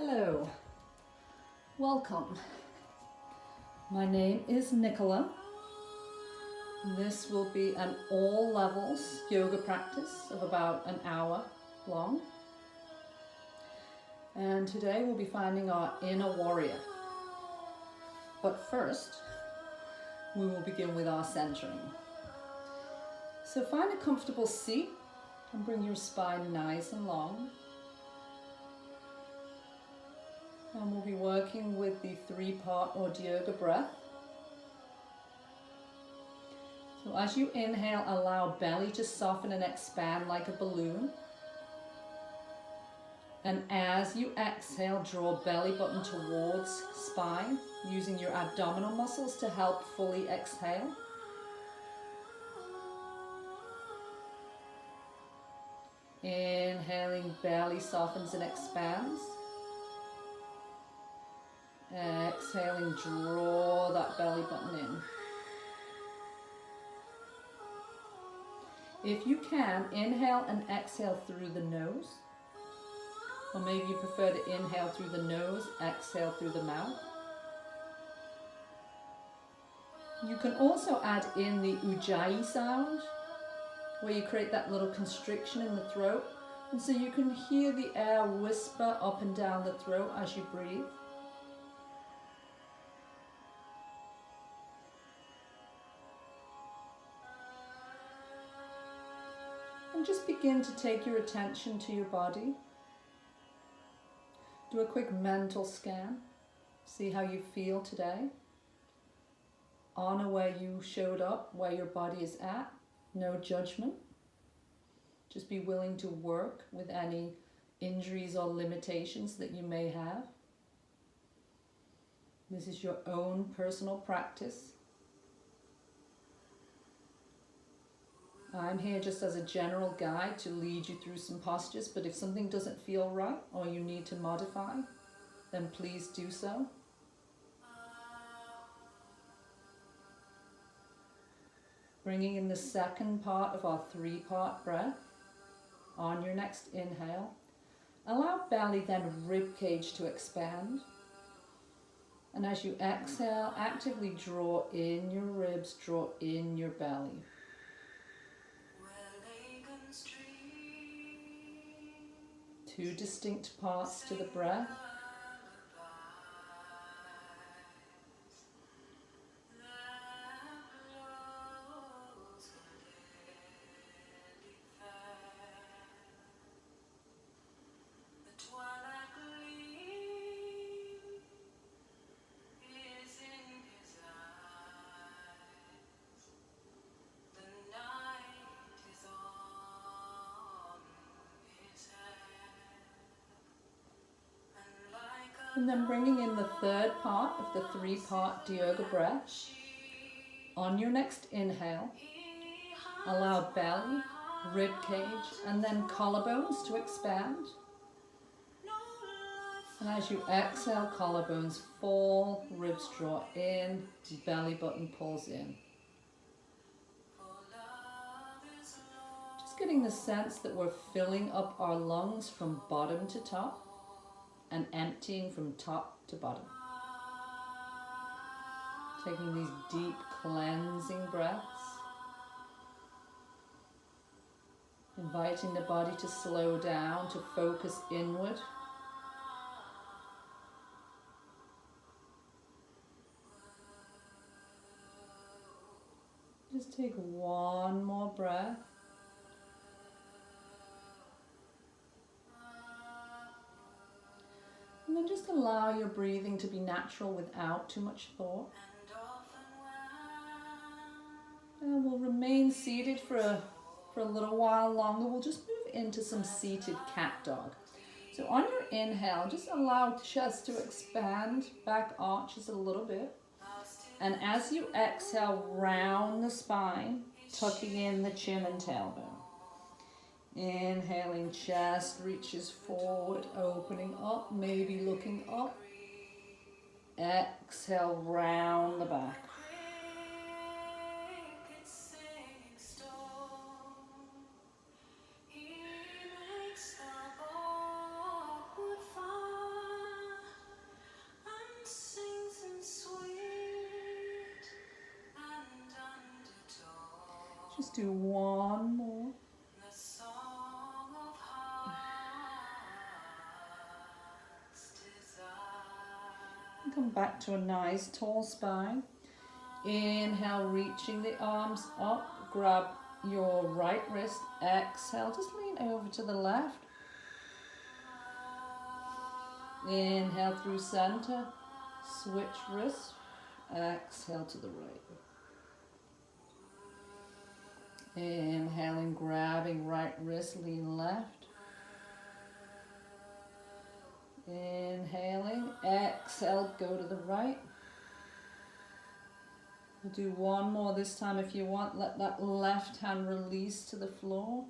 Hello, welcome. My name is Nicola. This will be an all levels yoga practice of about an hour long. And today we'll be finding our inner warrior. But first, we will begin with our centering. So find a comfortable seat and bring your spine nice and long. And we'll be working with the 3-part Urdhva breath. So as you inhale, allow belly to soften and expand like a balloon. And as you exhale, draw belly button towards spine, using your abdominal muscles to help fully exhale. Inhaling, belly softens and expands. Exhaling, draw that belly button in. If you can, inhale and exhale through the nose. Or maybe you prefer to inhale through the nose, exhale through the mouth. You can also add in the ujjayi sound, where you create that little constriction in the throat. And so you can hear the air whisper up and down the throat as you breathe. And just begin to take your attention to your body. Do a quick mental scan. See how you feel today. Honor where you showed up, where your body is at. No judgment. Just be willing to work with any injuries or limitations that you may have. This is your own personal practice. I'm here just as a general guide to lead you through some postures, but if something doesn't feel right or you need to modify, then please do so. Bringing in the second part of our 3-part breath. On your next inhale, allow belly then rib cage to expand. And as you exhale, actively draw in your ribs, draw in your belly. Two distinct parts to the breath. And then bringing in the third part of the 3-part Urdhva breath. On your next inhale, allow belly, rib cage, and then collarbones to expand. And as you exhale, collarbones fall, ribs draw in, belly button pulls in. Just getting the sense that we're filling up our lungs from bottom to top and emptying from top to bottom. Taking these deep cleansing breaths. Inviting the body to slow down, to focus inward. Just take one more breath. And then just allow your breathing to be natural without too much thought. And we'll remain seated for a little while longer. We'll just move into some seated cat dog. So on your inhale, just allow chest to expand, back arches a little bit. And as you exhale, round the spine, tucking in the chin and tailbone. Inhaling, chest reaches forward, opening up, maybe looking up. Exhale, round the back. Just do one more. And come back to a nice tall spine. Inhale, reaching the arms up. Grab your right wrist. Exhale, just lean over to the left. Inhale through center. Switch wrist. Exhale to the right. Inhaling, grabbing right wrist, lean left. Inhaling, exhale, go to the right. We'll do one more this time if you want. Let that left hand release to the floor.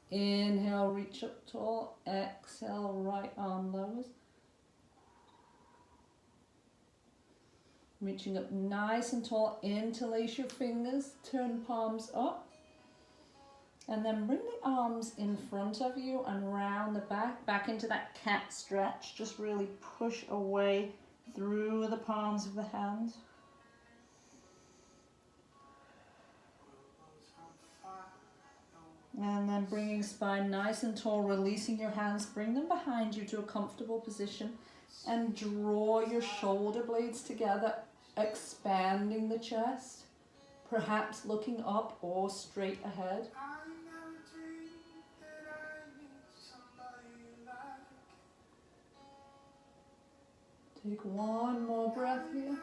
Inhale, reach up tall. Exhale, right arm lowers. Reaching up nice and tall. Interlace your fingers. Turn palms up. And then bring the arms in front of you and round the back into that cat stretch. Just really push away through the palms of the hands. And then bringing spine nice and tall, releasing your hands, bring them behind you to a comfortable position and draw your shoulder blades together, expanding the chest, perhaps looking up or straight ahead. Take one more breath here.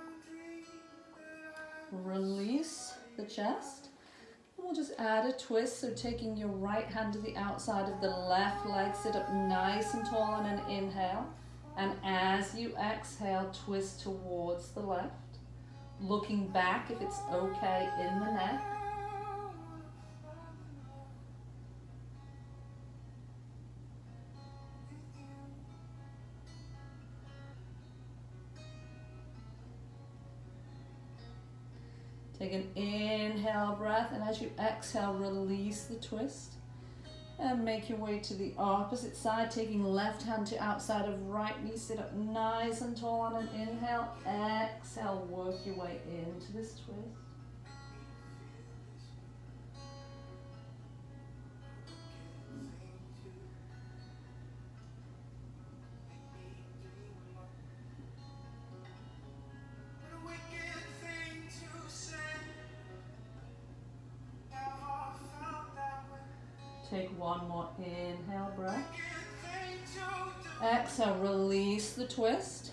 Release the chest. And we'll just add a twist. So taking your right hand to the outside of the left leg, sit up nice and tall on an inhale. And as you exhale, twist towards the left. Looking back if it's okay in the neck. Take an inhale breath, and as you exhale, release the twist. And make your way to the opposite side, taking left hand to outside of right knee. Sit up nice and tall on an inhale. Exhale, work your way into this twist. Take one more inhale breath. Exhale, release the twist.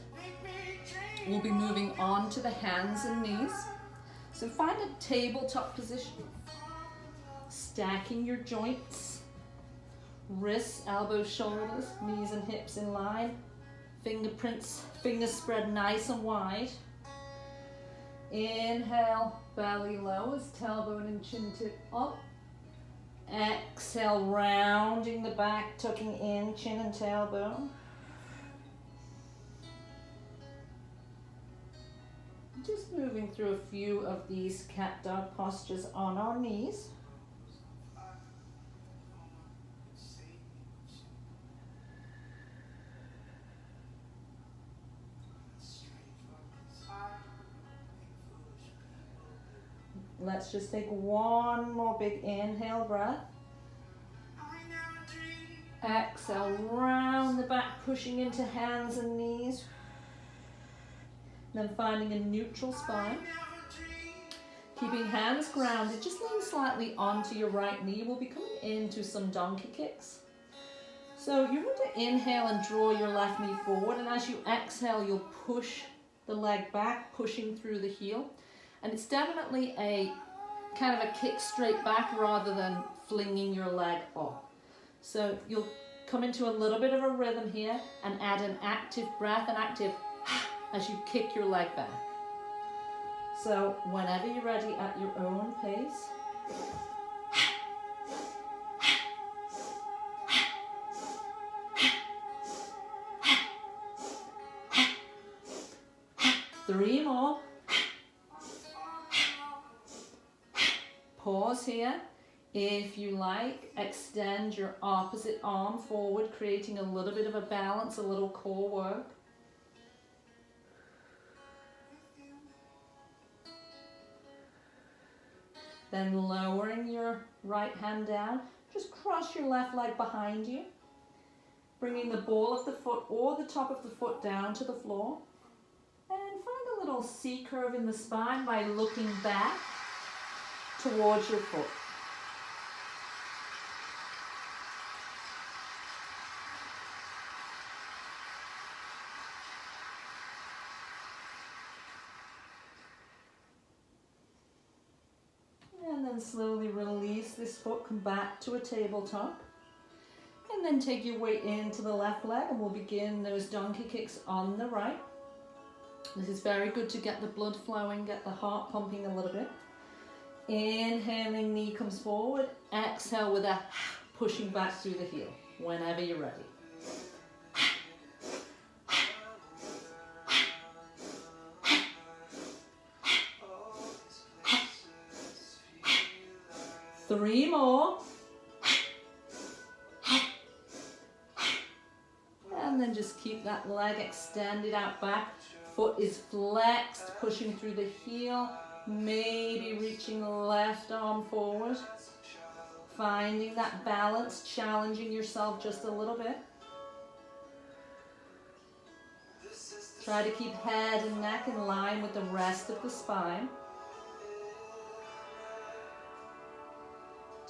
We'll be moving on to the hands and knees. So find a tabletop position. Stacking your joints. Wrists, elbows, shoulders, knees and hips in line. Fingerprints, fingers spread nice and wide. Inhale, belly lowers, tailbone and chin tip up. Exhale, rounding the back, tucking in chin and tailbone. Just moving through a few of these cat dog postures on our knees. Let's just take one more big inhale breath. Exhale, round the back, pushing into hands and knees. Then finding a neutral spine. Keeping hands grounded, just lean slightly onto your right knee. We'll be coming into some donkey kicks. So you're going to inhale and draw your left knee forward, and as you exhale, you'll push the leg back, pushing through the heel. And it's definitely a kind of a kick straight back rather than flinging your leg up. So you'll come into a little bit of a rhythm here and add an active breath, an active as you kick your leg back. So whenever you're ready at your own pace. Three more. Pause here. If you like, extend your opposite arm forward, creating a little bit of a balance, a little core work. Then lowering your right hand down, just cross your left leg behind you, bringing the ball of the foot or the top of the foot down to the floor. And find a little C curve in the spine by looking back towards your foot. And then slowly release this foot, come back to a tabletop. And then take your weight into the left leg and we'll begin those donkey kicks on the right. This is very good to get the blood flowing, get the heart pumping a little bit. Inhaling, knee comes forward. Exhale with a pushing back through the heel whenever you're ready. 3 more. And then just keep that leg extended out back. Foot is flexed, pushing through the heel. Maybe reaching the left arm forward. Finding that balance, challenging yourself just a little bit. Try to keep head and neck in line with the rest of the spine.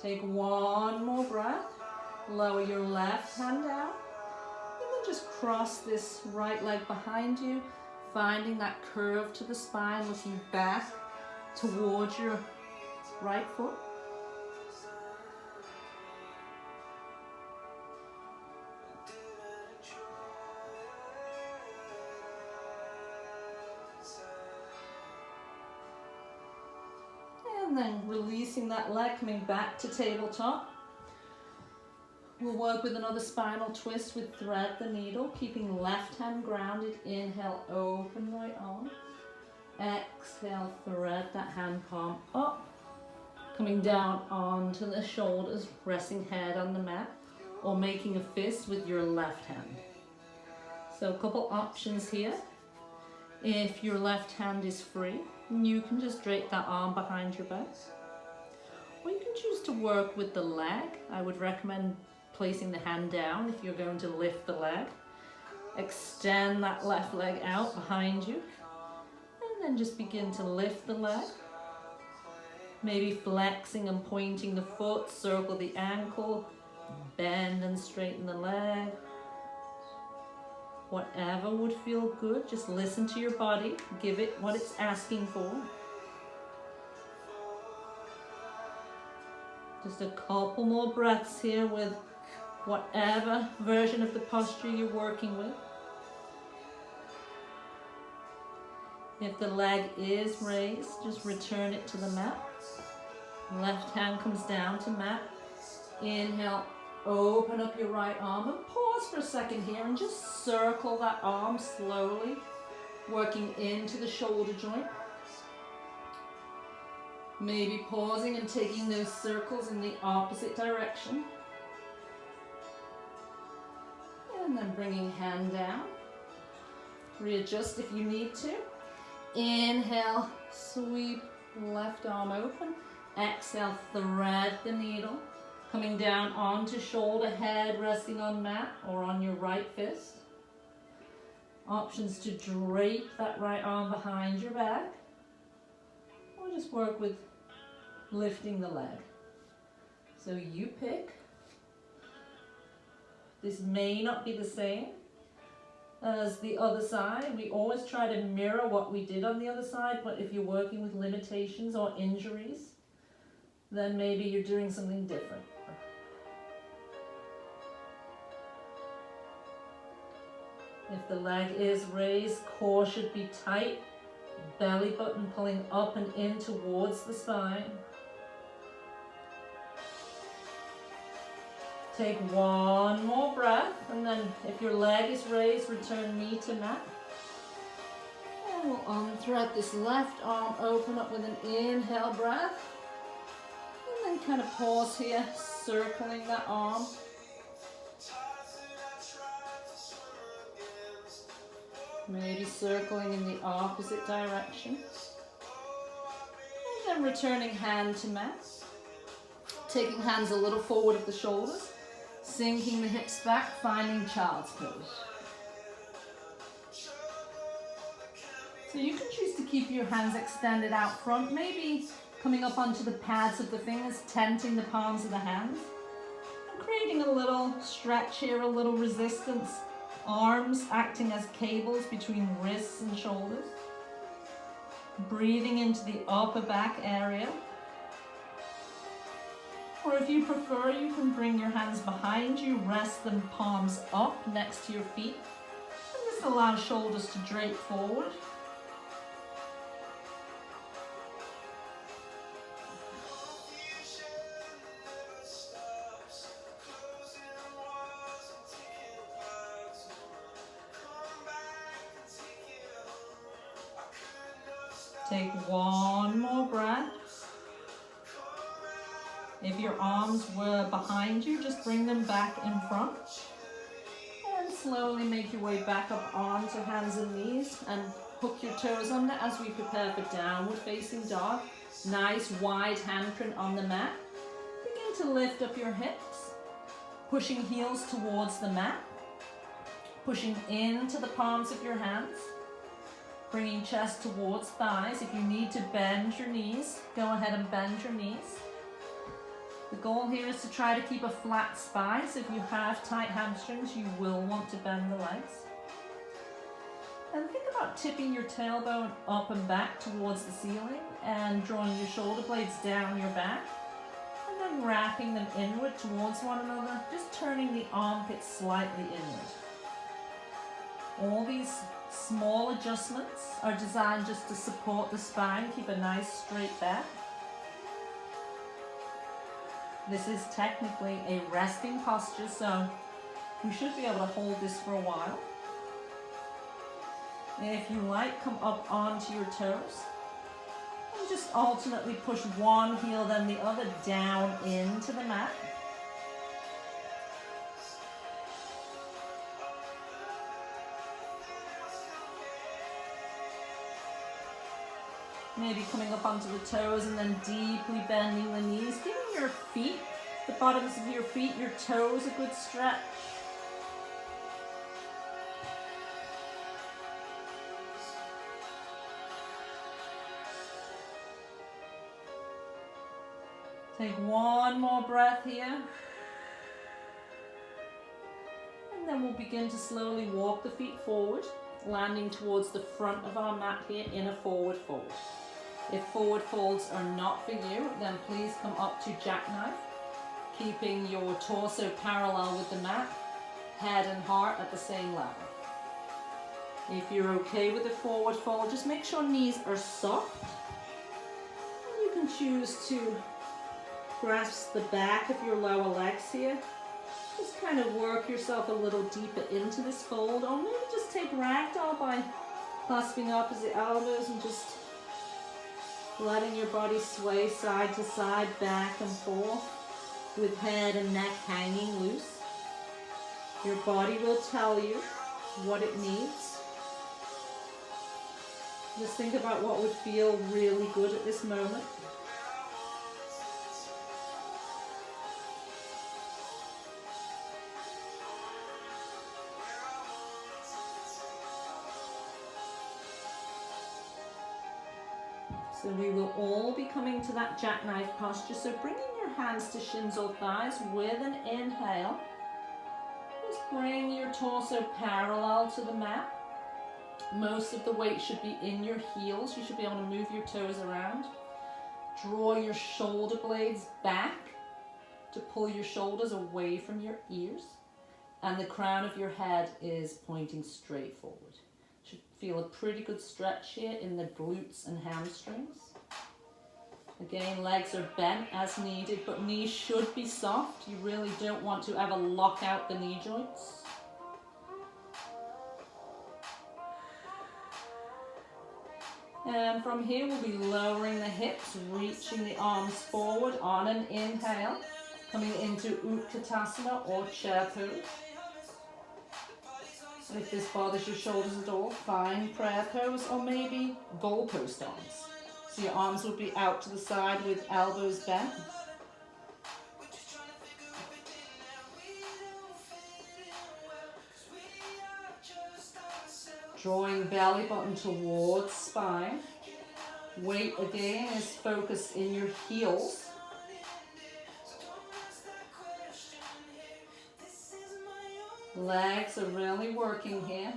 Take 1 more breath. Lower your left hand down. And then just cross this right leg behind you. Finding that curve to the spine, looking back towards your right foot. And then releasing that leg, coming back to tabletop. We'll work with another spinal twist with thread the needle, keeping left hand grounded. Inhale, open right arm. Exhale, thread that hand palm up. Coming down onto the shoulders, resting head on the mat, or making a fist with your left hand. So a couple options here. If your left hand is free, you can just drape that arm behind your back. Or you can choose to work with the leg. I would recommend placing the hand down if you're going to lift the leg. Extend that left leg out behind you. And then just begin to lift the leg. Maybe flexing and pointing the foot, circle the ankle, bend and straighten the leg. Whatever would feel good, just listen to your body, give it what it's asking for. Just a couple more breaths here with whatever version of the posture you're working with. If the leg is raised, just return it to the mat. Left hand comes down to mat. Inhale, open up your right arm and pause for a second here and just circle that arm slowly, working into the shoulder joint. Maybe pausing and taking those circles in the opposite direction. And then bringing hand down. Readjust if you need to. Inhale, sweep left arm open. Exhale, thread the needle. Coming down onto shoulder, head resting on mat or on your right fist. Options to drape that right arm behind your back. Or just work with lifting the leg. So you pick. This may not be the same as the other side. We always try to mirror what we did on the other side, but if you're working with limitations or injuries, then maybe you're doing something different. If the leg is raised, core should be tight, belly button pulling up and in towards the spine. Take 1 more breath, and then if your leg is raised, return knee to mat. And we'll unthread this left arm, open up with an inhale breath. And then kind of pause here, circling that arm. Maybe circling in the opposite direction. And then returning hand to mat. Taking hands a little forward of the shoulders, sinking the hips back, finding child's pose. So you can choose to keep your hands extended out front, maybe coming up onto the pads of the fingers, tenting the palms of the hands, and creating a little stretch here, a little resistance. Arms acting as cables between wrists and shoulders. Breathing into the upper back area. Or if you prefer, you can bring your hands behind you, rest them palms up next to your feet. And this allows shoulders to drape forward. Take one more breath. If your arms were behind you, just bring them back in front. And slowly make your way back up onto hands and knees and hook your toes under as we prepare for downward facing dog. Nice wide handprint on the mat. Begin to lift up your hips, pushing heels towards the mat, pushing into the palms of your hands. Bringing chest towards thighs. If you need to bend your knees, go ahead and bend your knees. The goal here is to try to keep a flat spine, so if you have tight hamstrings, you will want to bend the legs. And think about tipping your tailbone up and back towards the ceiling and drawing your shoulder blades down your back. And then wrapping them inward towards one another, just turning the armpits slightly inward. All these small adjustments are designed just to support the spine, keep a nice straight back. This is technically a resting posture, so we should be able to hold this for a while. If you like, come up onto your toes and just alternately push one heel then the other down into the mat. Maybe coming up onto the toes and then deeply bending the knees, giving your feet, the bottoms of your feet, your toes a good stretch. Take one more breath here. And then we'll begin to slowly walk the feet forward, landing towards the front of our mat here in a forward fold. If forward folds are not for you, then please come up to jackknife, keeping your torso parallel with the mat, head and heart at the same level. If you're okay with the forward fold, just make sure knees are soft. And you can choose to grasp the back of your lower legs here. Just kind of work yourself a little deeper into this fold, or maybe just take ragdoll by clasping opposite elbows and just letting your body sway side to side, back and forth, with head and neck hanging loose. Your body will tell you what it needs. Just think about what would feel really good at this moment. So we will all be coming to that jackknife posture. So bringing your hands to shins or thighs with an inhale. Just bring your torso parallel to the mat. Most of the weight should be in your heels. You should be able to move your toes around. Draw your shoulder blades back to pull your shoulders away from your ears. And the crown of your head is pointing straight forward. Should feel a pretty good stretch here in the glutes and hamstrings. Again, legs are bent as needed, but knees should be soft. You really don't want to ever lock out the knee joints. And from here, we'll be lowering the hips, reaching the arms forward on an inhale, coming into Utkatasana or chair pose. If this bothers your shoulders at all, find prayer pose or maybe goalpost arms. So your arms would be out to the side with elbows bent. Drawing belly button towards spine. Weight again is focused in your heels. Legs are really working here.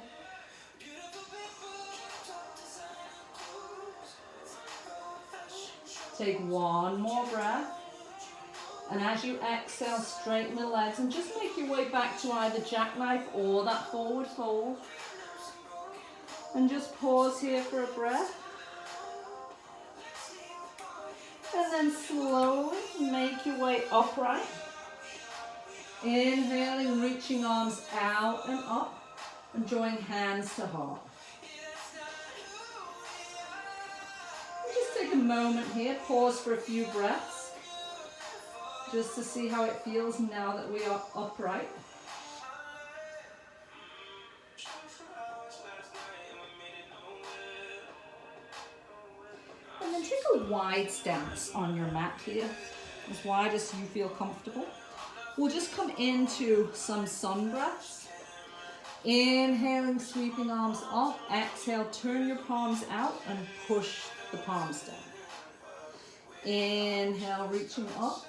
Take one more breath. And as you exhale, straighten the legs and just make your way back to either jackknife or that forward fold. And just pause here for a breath. And then slowly make your way upright. Inhaling, reaching arms out and up and drawing hands to heart. And just take a moment here, pause for a few breaths, just to see how it feels now that we are upright. And then take a wide stance on your mat here, as wide as you feel comfortable. We'll just come into some sun breaths. Inhaling, sweeping arms up. Exhale, turn your palms out and push the palms down. Inhale, reaching up.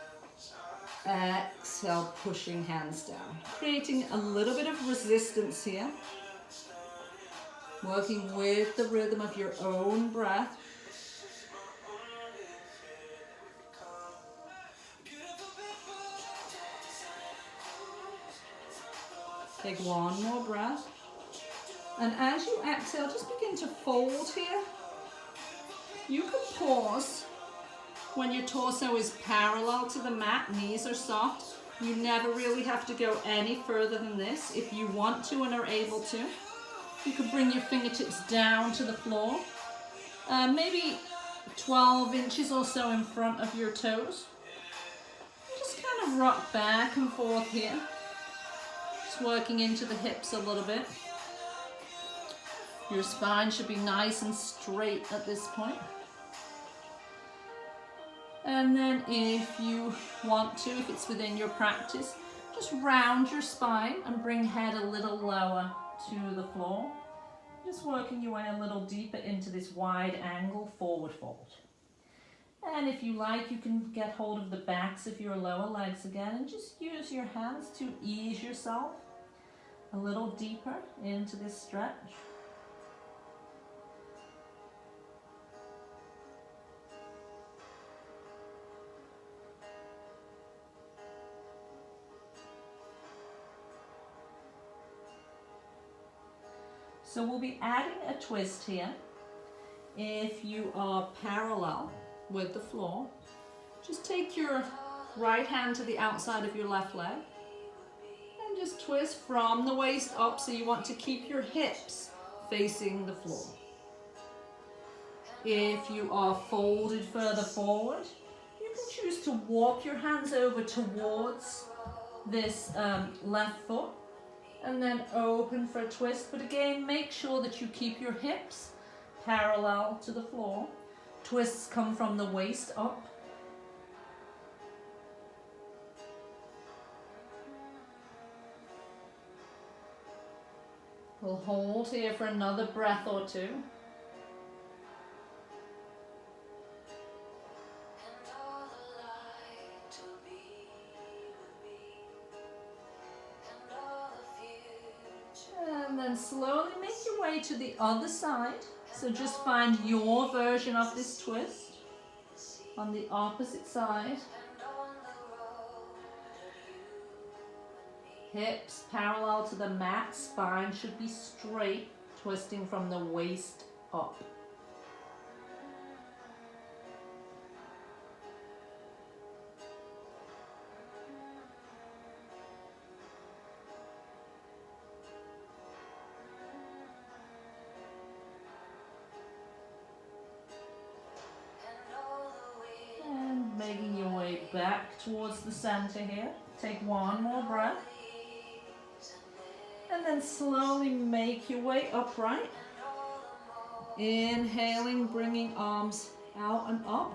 Exhale, pushing hands down. Creating a little bit of resistance here. Working with the rhythm of your own breath. Take one more breath. And as you exhale, just begin to fold here. You can pause when your torso is parallel to the mat, knees are soft. You never really have to go any further than this. If you want to and are able to, you can bring your fingertips down to the floor. Maybe 12 inches or so in front of your toes. Just kind of rock back and forth here. Working into the hips a little bit. Your spine should be nice and straight at this point. And then if you want to, if it's within your practice, just round your spine and bring head a little lower to the floor. Just working your way a little deeper into this wide angle forward fold. And if you like, you can get hold of the backs of your lower legs again and just use your hands to ease yourself a little deeper into this stretch. So we'll be adding a twist here. If you are parallel with the floor, just take your right hand to the outside of your left leg. Just twist from the waist up, so you want to keep your hips facing the floor. If you are folded further forward, you can choose to walk your hands over towards this left foot and then open for a twist. But again, make sure that you keep your hips parallel to the floor. Twists come from the waist up. We'll hold here for another breath or two. And then slowly make your way to the other side. So just find your version of this twist on the opposite side. Hips parallel to the mat, spine should be straight, twisting from the waist up. And making your way back towards the center here. Take one more breath. And then slowly make your way upright. Inhaling, bringing arms out and up.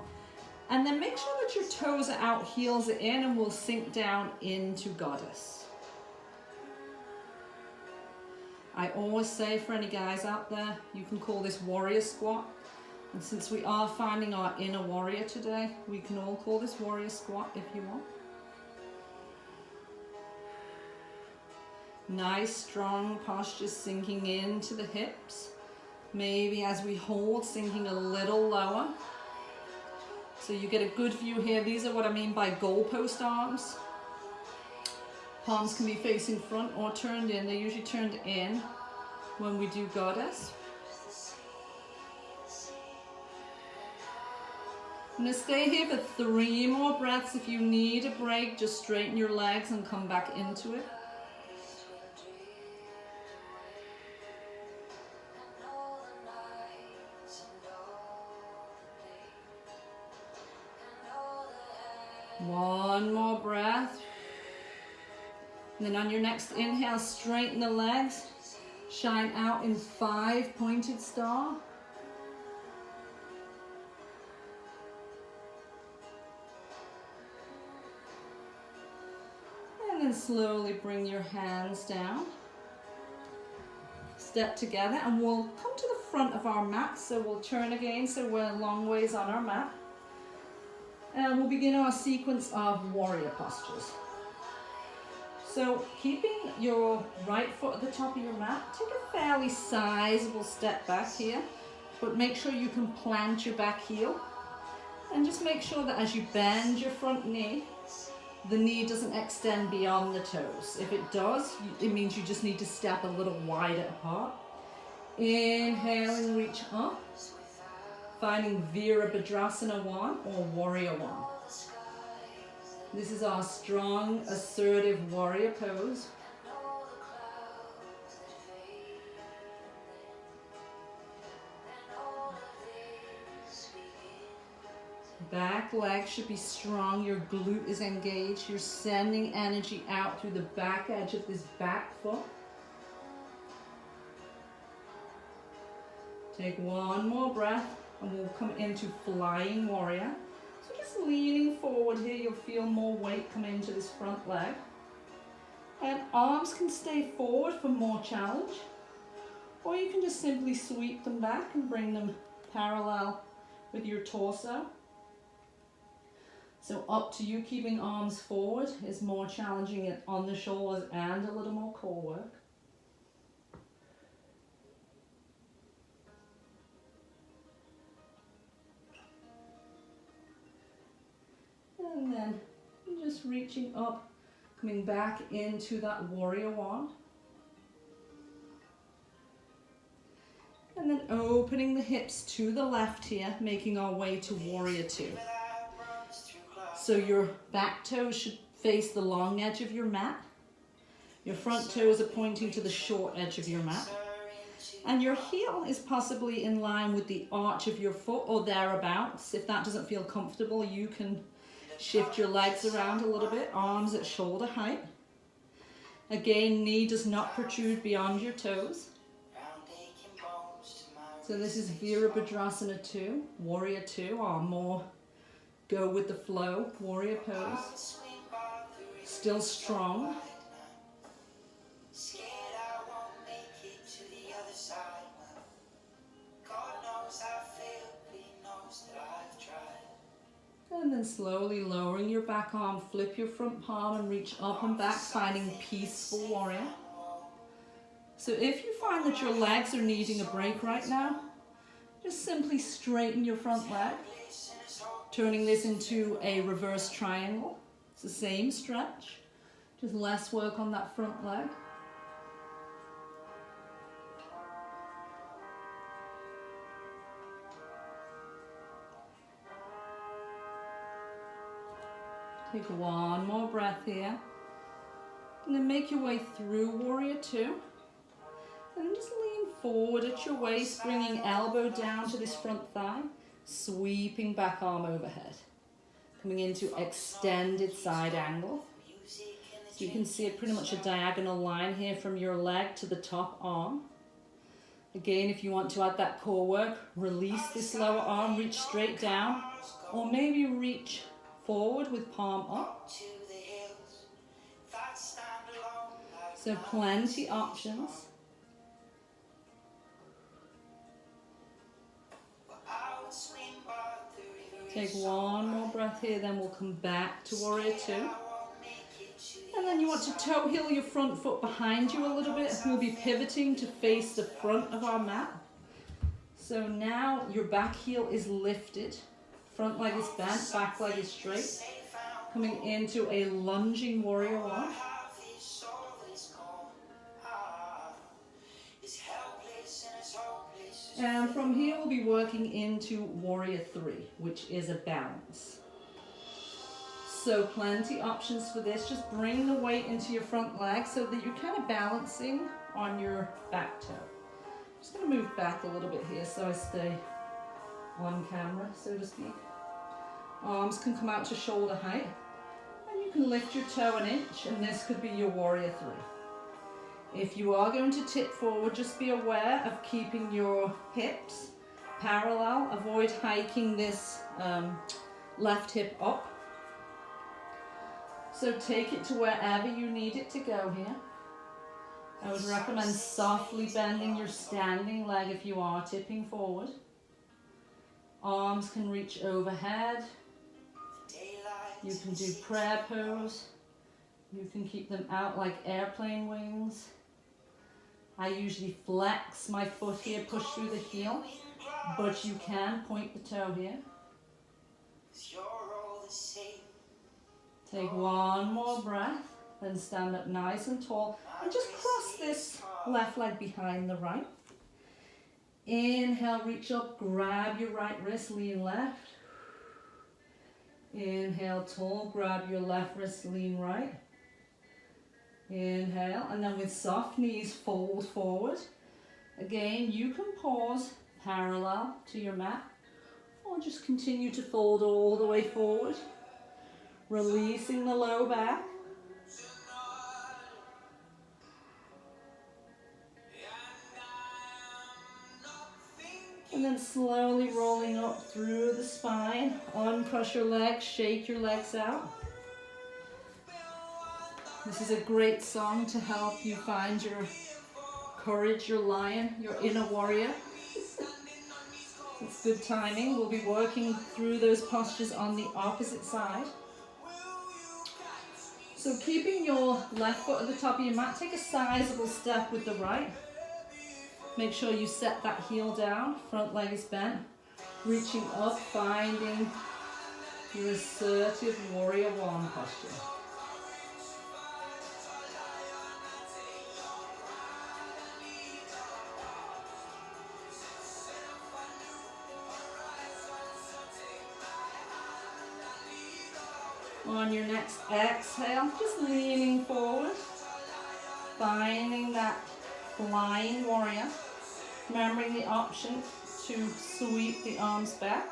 And then make sure that your toes are out, heels are in, and we'll sink down into goddess. I always say for any guys out there, you can call this warrior squat. And since we are finding our inner warrior today, we can all call this warrior squat if you want. Nice, strong posture, sinking into the hips. Maybe as we hold, sinking a little lower. So you get a good view here. These are what I mean by goalpost arms. Palms can be facing front or turned in. They're usually turned in when we do goddess. I'm going to stay here for 3 more breaths. If you need a break, just straighten your legs and come back into it. One more breath. And then on your next inhale, straighten the legs. Shine out in 5 pointed star. And then slowly bring your hands down. Step together and we'll come to the front of our mat. So we'll turn again so we're a long ways on our mat. And we'll begin our sequence of warrior postures. So keeping your right foot at the top of your mat, take a fairly sizable step back here, but make sure you can plant your back heel. And just make sure that as you bend your front knee, the knee doesn't extend beyond the toes. If it does, it means you just need to step a little wider apart. Inhale and reach up. Finding Virabhadrasana 1 or Warrior 1. This is our strong, assertive warrior pose. Back leg should be strong, your glute is engaged, you're sending energy out through the back edge of this back foot. Take one more breath. And we'll come into flying warrior. So just leaning forward here, you'll feel more weight come into this front leg. And arms can stay forward for more challenge. Or you can just simply sweep them back and bring them parallel with your torso. So up to you, keeping arms forward is more challenging on the shoulders and a little more core work. And then just reaching up, coming back into that warrior 1. And then opening the hips to the left here, making our way to warrior 2. So your back toes should face the long edge of your mat. Your front toes are pointing to the short edge of your mat. And your heel is possibly in line with the arch of your foot or thereabouts. If that doesn't feel comfortable, you can shift your legs around a little bit, arms at shoulder height. Again, knee does not protrude beyond your toes. So this is Virabhadrasana 2, Warrior 2, or more go with the flow, warrior pose. Still strong. And then slowly lowering your back arm, flip your front palm and reach up and back, finding peaceful warrior. So if you find that your legs are needing a break right now, just simply straighten your front leg, turning this into a reverse triangle. It's the same stretch, just less work on that front leg. Take one more breath here. And then make your way through Warrior 2. And just lean forward at your waist, bringing elbow down to this front thigh. Sweeping back arm overhead. Coming into extended side angle. So you can see pretty much a diagonal line here from your leg to the top arm. Again, if you want to add that core work, release this lower arm, reach straight down, or maybe reach forward with palm up. So plenty options. Take one more breath here, then we'll come back to Warrior Two. And then you want to toe heel your front foot behind you a little bit. We'll be pivoting to face the front of our mat. So now your back heel is lifted. Front leg is bent, back leg is straight. Coming into a lunging Warrior One. And from here we'll be working into Warrior Three, which is a balance. So plenty options for this. Just bring the weight into your front leg so that you're kind of balancing on your back toe. I'm just going to move back a little bit here so I stay on camera, so to speak. Arms can come out to shoulder height. And you can lift your toe an inch, and this could be your Warrior Three. If you are going to tip forward, just be aware of keeping your hips parallel. Avoid hiking this left hip up. So take it to wherever you need it to go here. I would recommend softly bending your standing leg if you are tipping forward. Arms can reach overhead. You can do prayer pose. You can keep them out like airplane wings. I usually flex my foot here, push through the heel, but you can point the toe here. Take one more breath, then stand up nice and tall, and just cross this left leg behind the right. Inhale, reach up, grab your right wrist, lean left. Inhale, tall, grab your left wrist, lean right. Inhale, and then with soft knees, fold forward. Again, you can pause parallel to your mat, or just continue to fold all the way forward. Releasing the low back. And then slowly rolling up through the spine. Uncross your legs, shake your legs out. This is a great song to help you find your courage, your lion, your inner warrior. It's good timing. We'll be working through those postures on the opposite side. So keeping your left foot at the top of your mat, take a sizable step with the right. Make sure you set that heel down, front leg is bent. Reaching up, finding your assertive Warrior One posture. On your next exhale, just leaning forward, finding that flying warrior. Remembering the option to sweep the arms back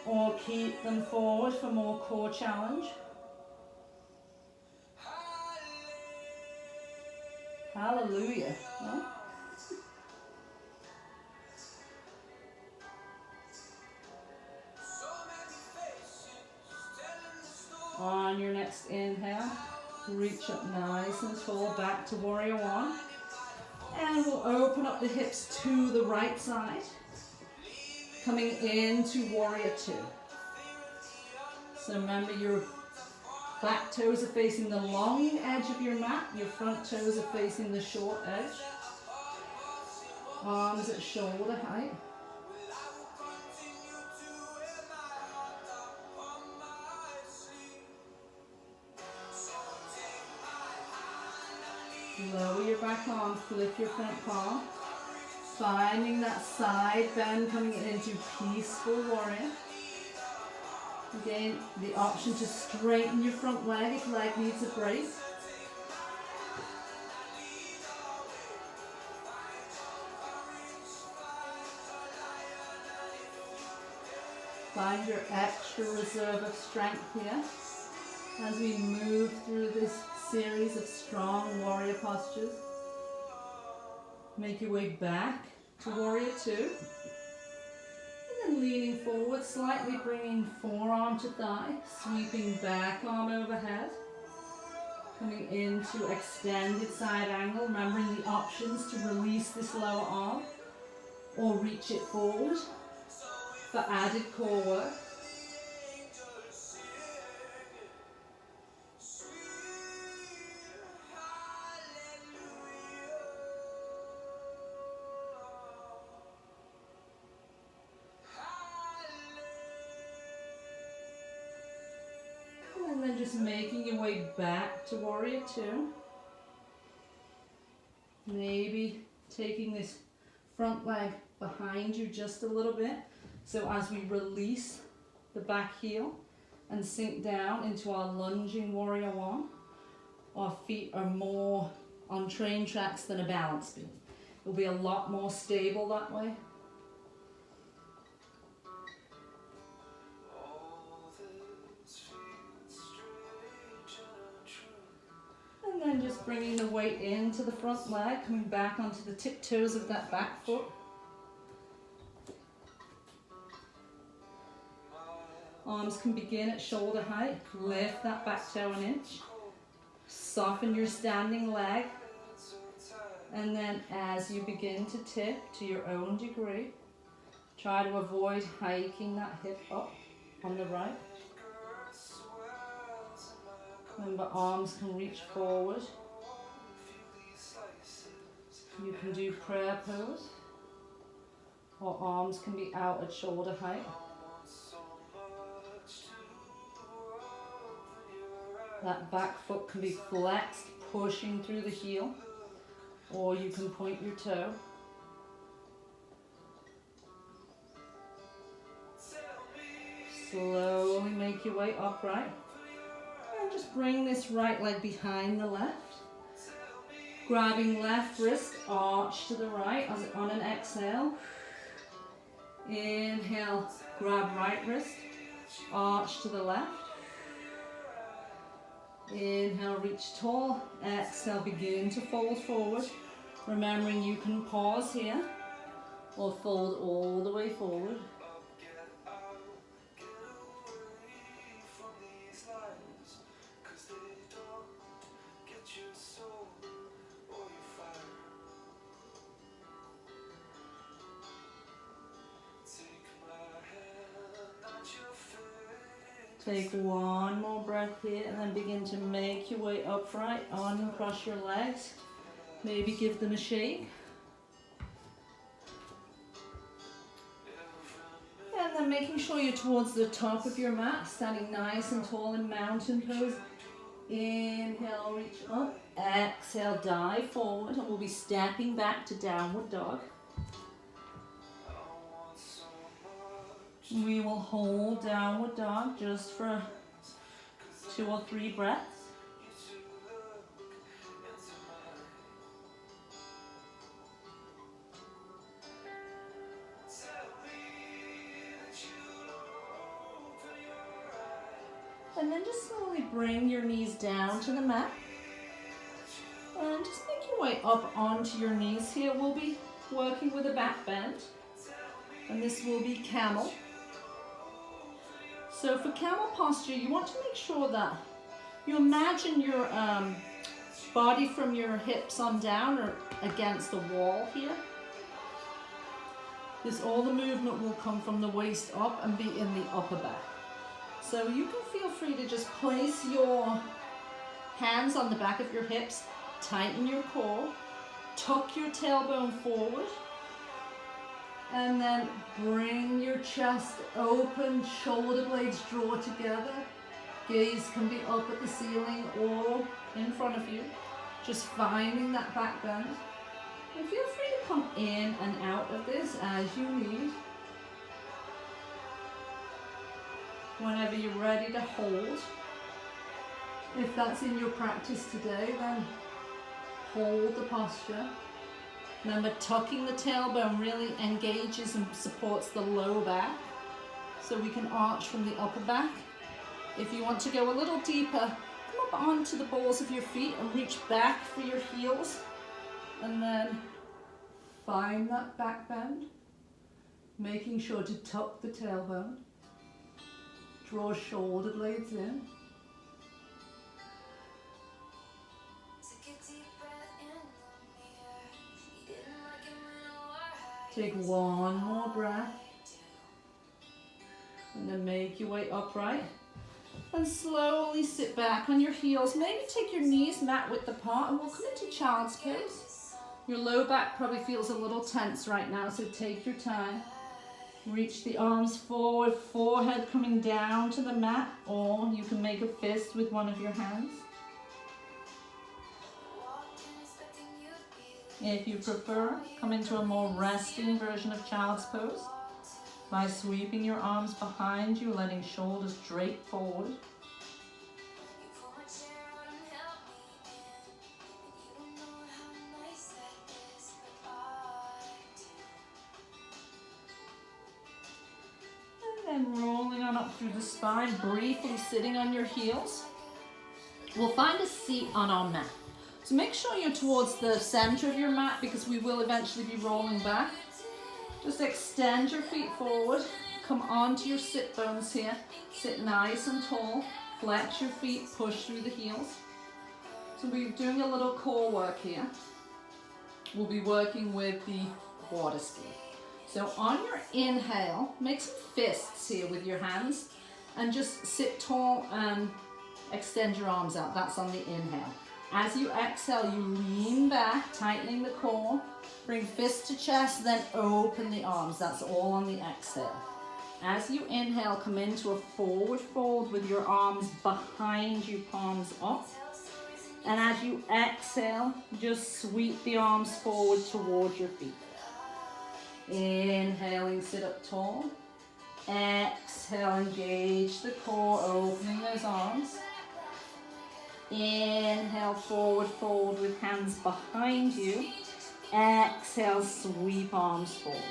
or keep them forward for more core challenge. Hallelujah. Huh? On your next inhale, reach up nice and tall, back to Warrior One. And we'll open up the hips to the right side, coming into Warrior Two. So remember, your back toes are facing the long edge of your mat, your front toes are facing the short edge. Arms at shoulder height. Lower your back arm, flip your front palm. Finding that side bend coming into peaceful warrior. Again, the option to straighten your front leg if leg needs a break. Find your extra reserve of strength here as we move through this series of strong warrior postures. Make your way back to warrior two. And then leaning forward, slightly bringing forearm to thigh, sweeping back arm overhead. Coming into extended side angle, remembering the options to release this lower arm or reach it forward for added core work. And then just making your way back to warrior two. Maybe taking this front leg behind you just a little bit. So as we release the back heel and sink down into our lunging warrior one, our feet are more on train tracks than a balance beam. It'll be a lot more stable that way. And then just bringing the weight into the front leg, coming back onto the tiptoes of that back foot. Arms can begin at shoulder height. Lift that back toe an inch. Soften your standing leg. And then as you begin to tip to your own degree, try to avoid hiking that hip up on the right. Remember, arms can reach forward. You can do prayer pose, or arms can be out at shoulder height. That back foot can be flexed, pushing through the heel, or you can point your toe. Slowly make your way upright. And just bring this right leg behind the left. Grabbing left wrist, arch to the right as on an exhale. Inhale, grab right wrist, arch to the left. Inhale, reach tall. Exhale, begin to fold forward. Remembering you can pause here or fold all the way forward. Take one more breath here and then begin to make your way upright, uncross your legs. Maybe give them a shake. And then making sure you're towards the top of your mat, standing nice and tall in mountain pose. Inhale, reach up. Exhale, dive forward, and we'll be stepping back to downward dog. We will hold downward dog just for 2 or 3 breaths. And then just slowly bring your knees down to the mat. And just make your way up onto your knees here. We'll be working with a back bend. And this will be camel. So for camel posture, you want to make sure that you imagine your body from your hips on down or against the wall here. All the movement will come from the waist up and be in the upper back. So you can feel free to just place your hands on the back of your hips, tighten your core, tuck your tailbone forward, and then bring your chest open, shoulder blades draw together. Gaze can be up at the ceiling or in front of you. Just finding that back bend. And feel free to come in and out of this as you need. Whenever you're ready to hold. If that's in your practice today, then hold the posture. Remember, tucking the tailbone really engages and supports the low back, so we can arch from the upper back. If you want to go a little deeper, come up onto the balls of your feet and reach back for your heels, and then Find that back bend, making sure to tuck the tailbone. Draw shoulder blades in. Take one more breath. And then make your way upright. And slowly sit back on your heels. Maybe take your knees mat width apart and we'll come into child's pose. Your low back probably feels a little tense right now, so take your time. Reach the arms forward, forehead coming down to the mat, or you can make a fist with one of your hands. If you prefer, come into a more resting version of child's pose by sweeping your arms behind you, letting shoulders drape forward. And then rolling on up through the spine, briefly sitting on your heels. We'll find a seat on our mat. So make sure you're towards the center of your mat because we will eventually be rolling back. Just extend your feet forward, come onto your sit bones here, sit nice and tall, flex your feet, push through the heels. So we're doing a little core work here. We'll be working with the water ski. So on your inhale, make some fists here with your hands and just sit tall and extend your arms out. That's on the inhale. As you exhale, you lean back, tightening the core. Bring fist to chest, then open the arms. That's all on the exhale. As you inhale, come into a forward fold with your arms behind you, palms up. And as you exhale, just sweep the arms forward towards your feet. Inhaling, sit up tall. Exhale, engage the core, opening those arms. Inhale, forward fold with hands behind you. Exhale, sweep arms forward.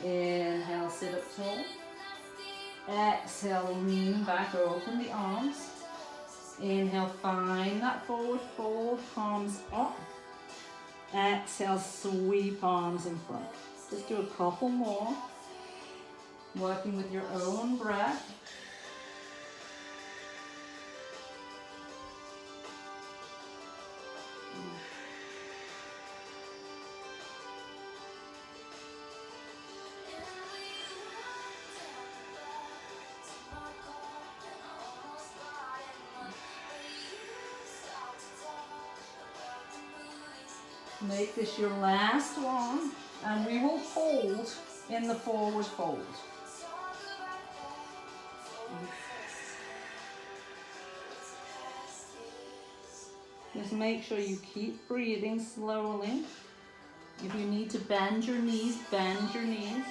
Inhale, sit up tall. Exhale, lean back, open the arms. Inhale, find that forward fold, palms up. Exhale, sweep arms in front. Just do a couple more. Working with your own breath. Make this your last one, and we will hold in the forward fold. Just make sure you keep breathing slowly. If you need to bend your knees, bend your knees.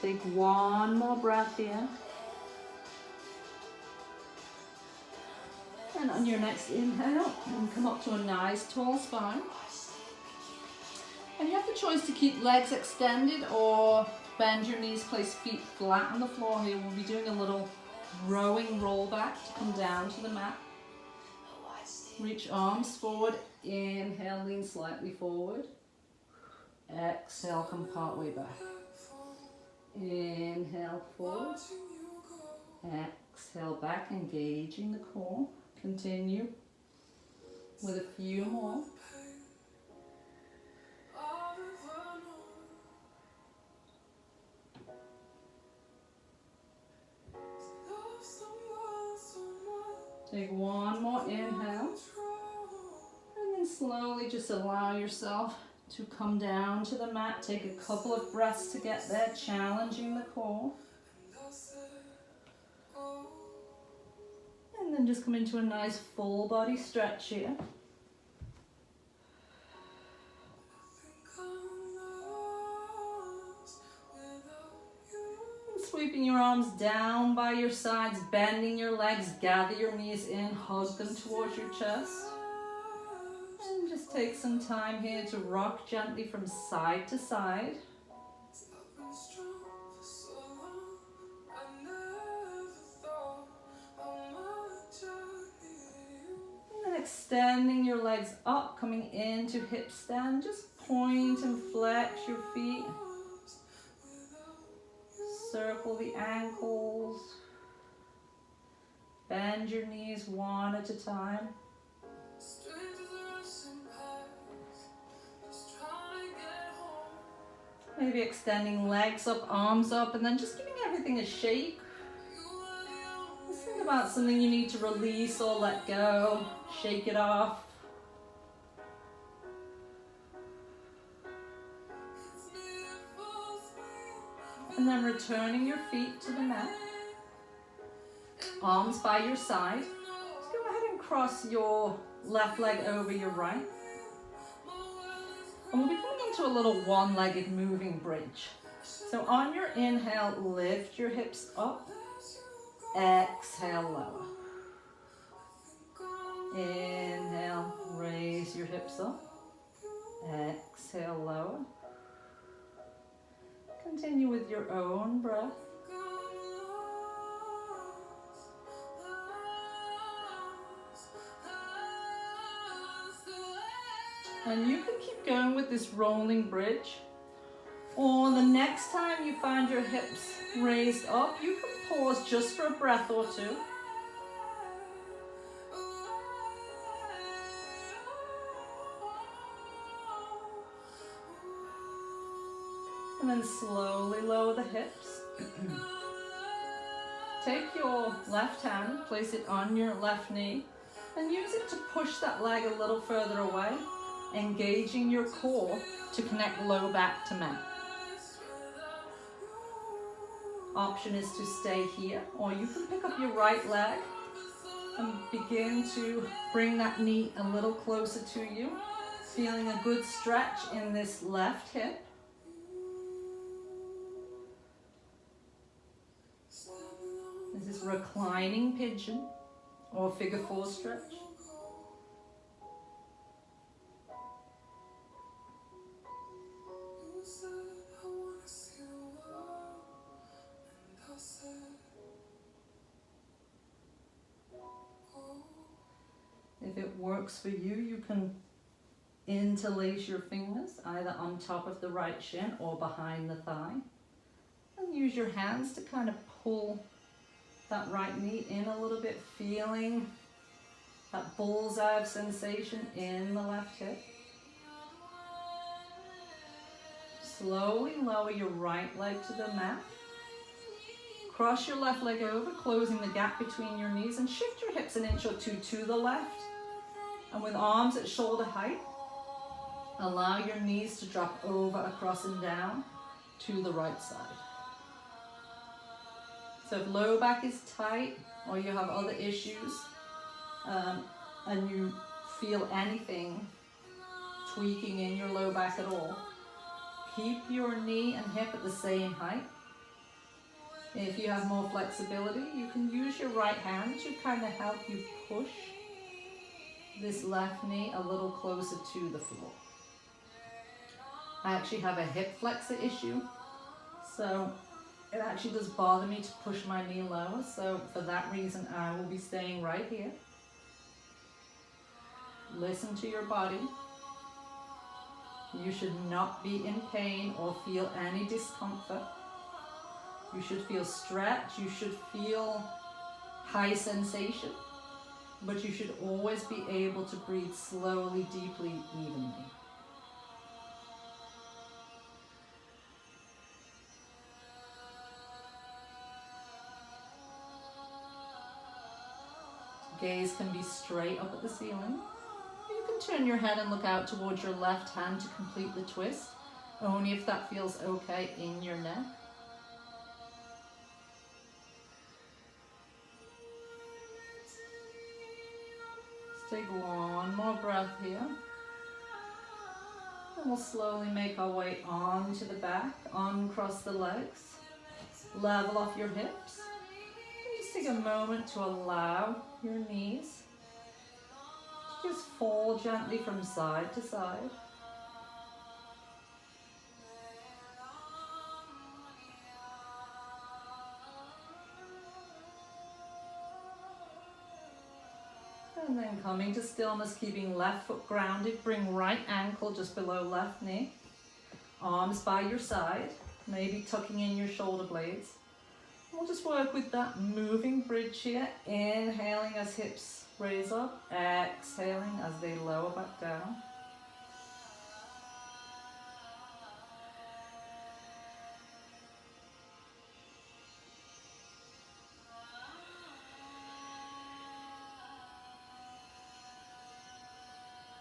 Take one more breath here. And on your next inhale, come up to a nice tall spine. And you have the choice to keep legs extended or bend your knees, place feet flat on the floor here. We'll be doing a little rowing roll back to come down to the mat. Reach arms forward. Inhale, lean slightly forward. Exhale, come part way back. Inhale, forward. Exhale, back, engaging the core. Continue with a few more. Take one more inhale. And then slowly just allow yourself to come down to the mat. Take a couple of breaths to get there, challenging the core. And then just come into a nice full body stretch here. And sweeping your arms down by your sides, bending your legs, gather your knees in, hug them towards your chest. And just Take some time here to rock gently from side to side. And then extending your legs up, coming into hip stand. Just point and flex your feet. Circle the ankles. Bend your knees one at a time. Maybe extending legs up, arms up, and then just giving everything a shake. Just think about something you need to release or let go. Shake it off. And then returning your feet to the mat. Arms by your side. Just go ahead and cross your left leg over your right. And we'll be coming into a little one-legged moving bridge. So on your inhale, lift your hips up. Exhale, lower. Inhale, raise your hips up. Exhale, lower. Continue with your own breath. And you can keep going with this rolling bridge. Or the next time you find your hips raised up, you can pause just for a breath or two. And then slowly lower the hips. Take your left hand, place it on your left knee, and use it to push that leg a little further away, engaging your core to connect low back to mat. Option is to stay here, or you can pick up your right leg and begin to bring that knee a little closer to you, feeling a good stretch in this left hip. This is reclining pigeon or figure four stretch. If it works for you, you can interlace your fingers either on top of the right shin or behind the thigh. And use your hands to kind of pull that right knee in a little bit, feeling that bullseye of sensation in the left hip. Slowly lower your right leg to the mat. Cross your left leg over, closing the gap between your knees, and shift your hips an inch or two to the left. And with arms at shoulder height, allow your knees to drop over, across and down to the right side. So if low back is tight or you have other issues and you feel anything tweaking in your low back at all, keep your knee and hip at the same height. If you have more flexibility, you can use your right hand to kind of help you push this left knee a little closer to the floor. I actually have a hip flexor issue, so it actually does bother me to push my knee lower, so for that reason I will be staying right here. Listen to your body. You should not be in pain or feel any discomfort. You should feel stretch, you should feel high sensation, but you should always be able to breathe slowly, deeply, evenly. Gaze can be straight up at the ceiling. You can turn your head and look out towards your left hand to complete the twist, only if that feels okay in your neck. Let's take one more breath here. And we'll slowly make our way onto the back, uncross the legs, level off your hips. And just take a moment to allow your knees Just fall gently from side to side. And then coming to stillness, keeping left foot grounded, bring right ankle just below left knee. Arms by your side, maybe tucking in your shoulder blades. We'll just work with that moving bridge here, inhaling as hips raise up, exhaling as they lower back down.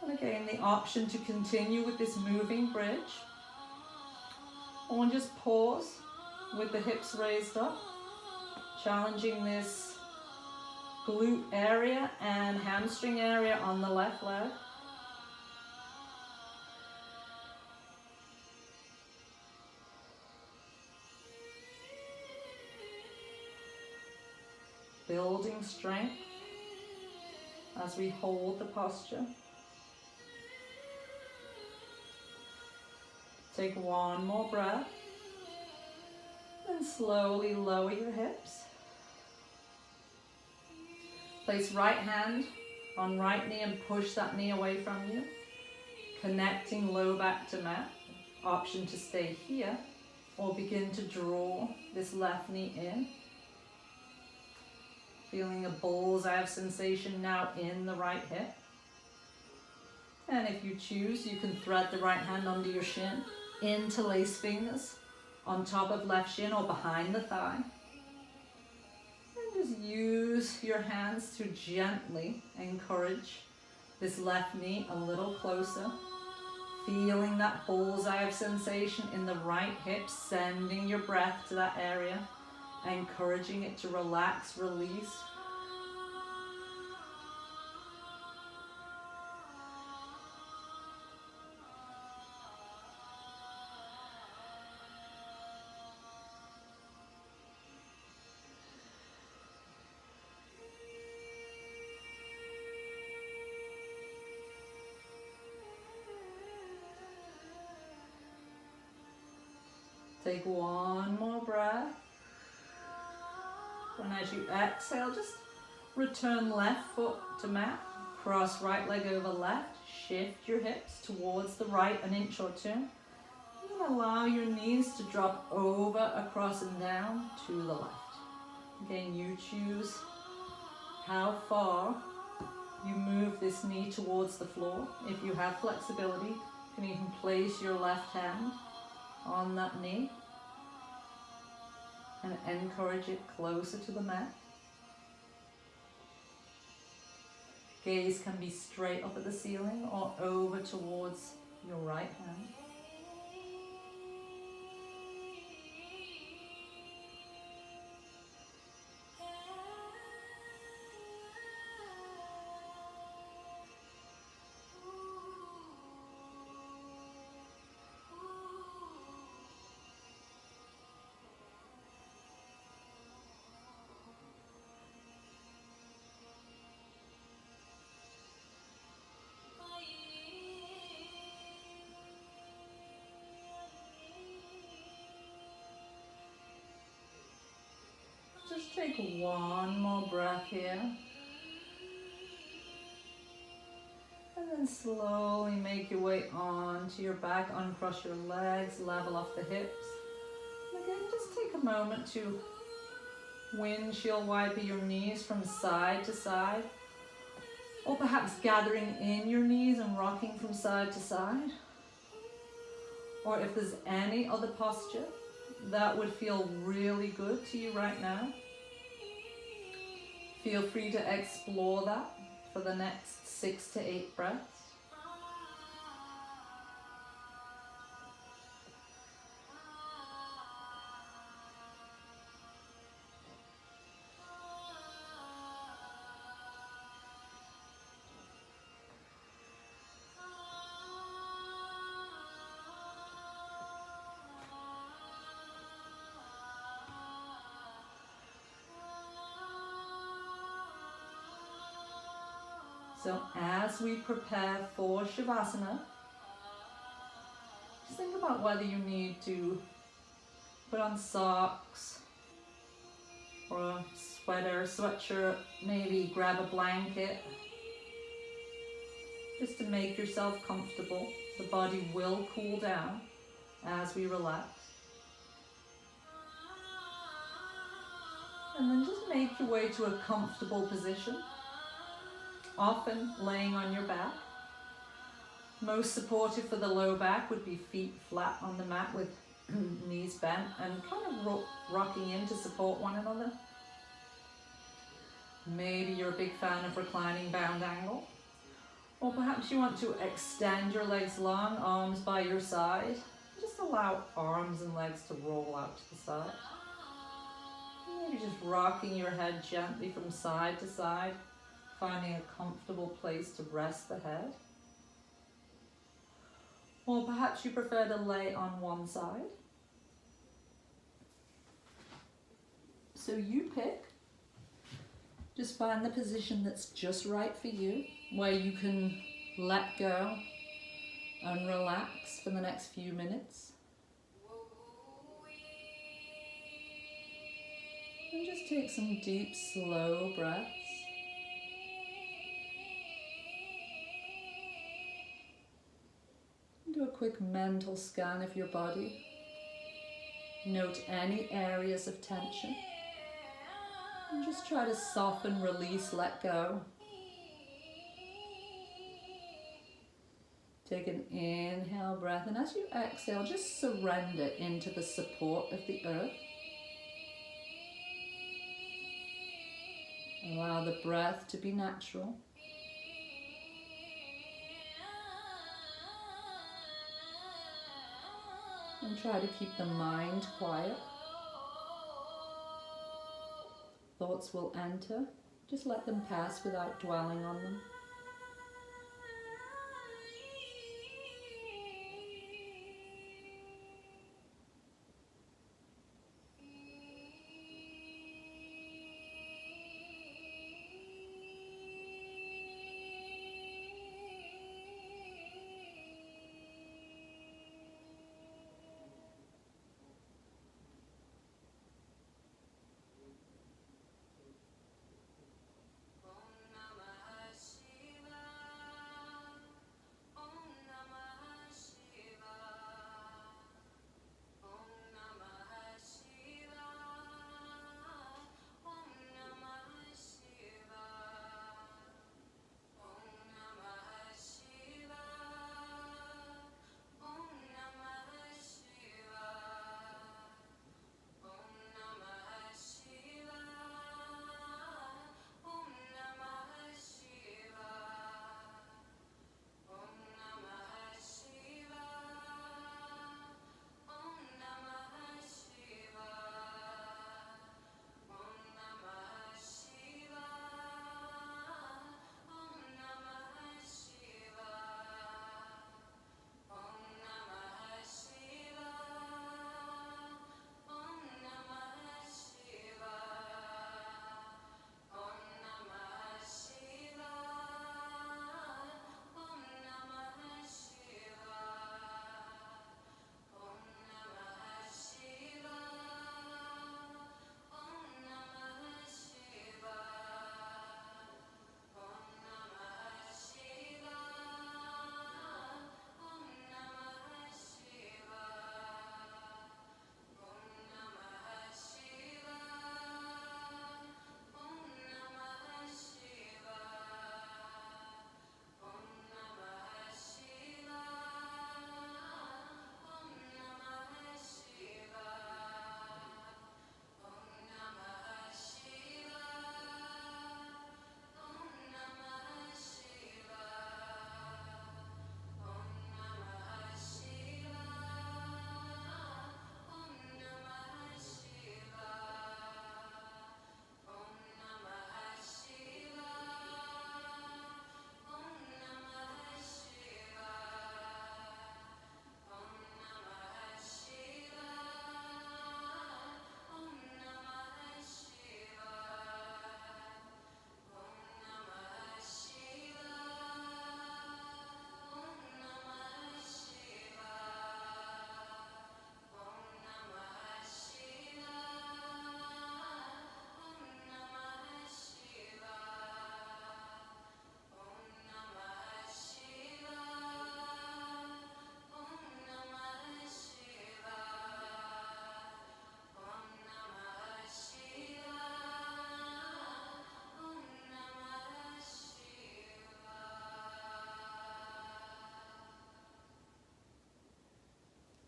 And again, the option to continue with this moving bridge, or just pause with the hips raised up, challenging this glute area and hamstring area on the left leg. Building strength as we hold the posture. Take one more breath, and slowly lower your hips. Place right hand on right knee and push that knee away from you, connecting low back to mat. Option to stay here or begin to draw this left knee in. Feeling a bullseye of sensation now in the right hip. And if you choose, you can thread the right hand under your shin, interlace fingers on top of left shin or behind the thigh. And just use your hands to gently encourage this left knee a little closer. Feeling that bullseye of sensation in the right hip, sending your breath to that area, encouraging it to relax, release. Take one more breath. And as you exhale, just return left foot to mat. Cross right leg over left. Shift your hips towards the right an inch or two. And allow your knees to drop over, across and down to the left. Again, you choose how far you move this knee towards the floor. If you have flexibility, you can even place your left hand on that knee and encourage it closer to the mat. Gaze can be straight up at the ceiling or over towards your right hand. Just take one more breath here. And then slowly make your way onto your back, uncross your legs, level off the hips. And again, just take a moment to windshield wiper your knees from side to side. Or perhaps gathering in your knees and rocking from side to side. Or if there's any other posture that would feel really good to you right now, feel free to explore that for the next 6 to 8 breaths. So as we prepare for Shavasana, just think about whether you need to put on socks or a sweater, sweatshirt, maybe grab a blanket, just to make yourself comfortable. The body will cool down as we relax. And then just make your way to a comfortable position, often laying on your back. Most supportive for the low back would be feet flat on the mat with knees bent and kind of rocking in to support one another. Maybe you're a big fan of reclining bound angle. Or perhaps you want to extend your legs long, arms by your side. Just allow arms and legs to roll out to the side. Maybe just rocking your head gently from side to side, finding a comfortable place to rest the head. Or perhaps you prefer to lay on one side. So you pick. Just find the position that's just right for you, where you can let go and relax for the next few minutes. And just take some deep, slow breaths. Do a quick mental scan of your body. Note any areas of tension. And just try to soften, release, let go. Take an inhale breath, and as you exhale, just surrender into the support of the earth. Allow the breath to be natural. And try to keep the mind quiet. Thoughts will enter. Just let them pass without dwelling on them.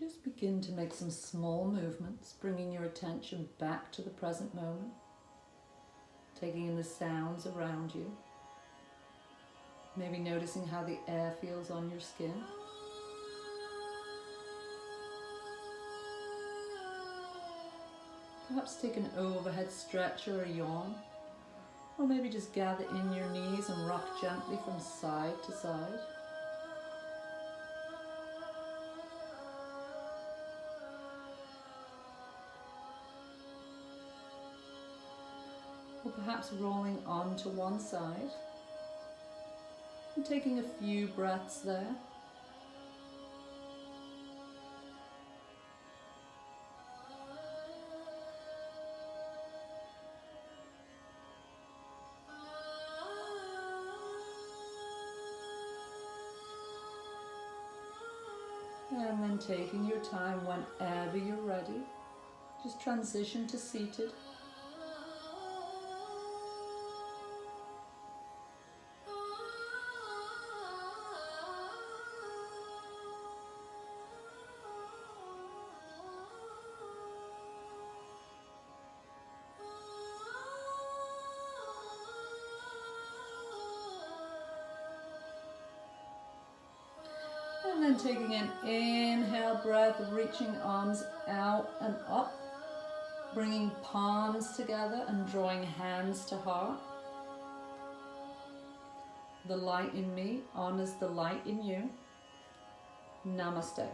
Just begin to make some small movements, bringing your attention back to the present moment, taking in the sounds around you, maybe noticing how the air feels on your skin. Perhaps take an overhead stretch or a yawn, or maybe just gather in your knees and rock gently from side to side. Or perhaps rolling onto one side and taking a few breaths there. And then taking your time whenever you're ready, just transition to seated. And then taking an inhale breath, reaching arms out and up, bringing palms together and drawing hands to heart. The light in me honors the light in you. Namaste.